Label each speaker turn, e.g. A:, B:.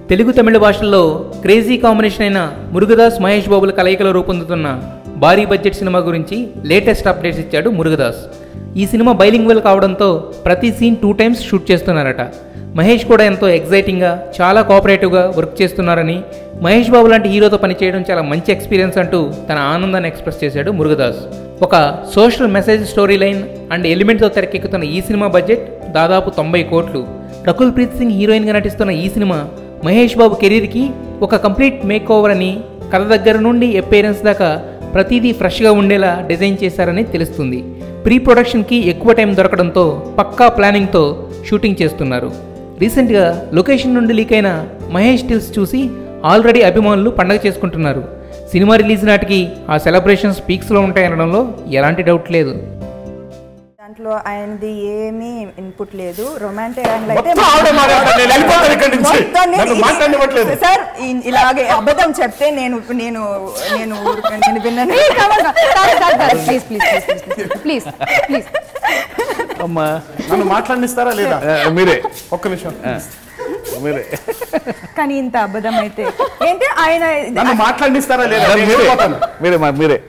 A: తెలుగు తమిళ భాషల్లో crazy combination అయిన మురుగదాస్ మహేష్ బాబుల కలయికలో రూపొందుతున్న భారీ బడ్జెట్ సినిమా గురించి లేటెస్ట్ అప్డేట్స్ ఇచ్చాడు మురుగదాస్. ఈ సినిమా బైలింగ్వల్ కావడంతో ప్రతి సీన్ 2 times షూట్ చేస్తున్నారట. మహేష్ కూడా ఎంతో ఎగ్జైటింగ్గా చాలా కోఆపరేటివ్గా వర్క్ చేస్తున్నారని, మహేష్ బాబు లాంటి హీరోతో పనిచేయడం చాలా మంచి ఎక్స్పీరియన్స్ అంటూ తన ఆనందాన్ని ఎక్స్ప్రెస్ చేశాడు మురుగదాస్. ఒక social message story line and ఎలిమెంట్తో తెరకెక్కుతున్న ఈ సినిమా బడ్జెట్ దాదాపు 90 కోట్లు. రకుల్ ప్రీత్ సింగ్ హీరోయిన్గా నటిస్తున్న ఈ సినిమా మహేష్ బాబు కెరీర్కి ఒక కంప్లీట్ మేక్ ఓవర్ అని, కథ దగ్గర నుండి అపీరెన్స్ దాకా ప్రతిదీ ఫ్రెష్గా ఉండేలా డిజైన్ చేశారని తెలుస్తుంది. ప్రీ ప్రొడక్షన్కి ఎక్కువ టైం దొరకడంతో పక్కా ప్లానింగ్తో షూటింగ్ చేస్తున్నారు. రీసెంట్గా లొకేషన్ నుండి లీక్ అయిన మహేష్ స్టిల్స్ చూసి ఆల్రెడీ అభిమానులు పండగ చేసుకుంటున్నారు. సినిమా రిలీజ్ నాటికి ఆ సెలబ్రేషన్స్ పీక్స్లో ఉంటాయనడంలో ఎలాంటి డౌట్ లేదు.
B: దాంట్లో ఆయనది ఏమీ ఇన్పుట్ లేదు. రొమాంటిక్ యాంగిల్ అయితే సార్ ఇలాగే అబద్ధం చెప్తే నేను నేను నేను నేను విన్నాను.
C: ప్లీజ్
D: అమ్మా నన్ను మాట్లాడిస్తారా లేదా? మీరే ఒక్క నిమిషం మీరే.
B: కానీ ఇంత అబద్ధం అయితే ఏంటి? ఆయన
D: నన్ను మాట్లాడిస్తారా లేదా? మీరే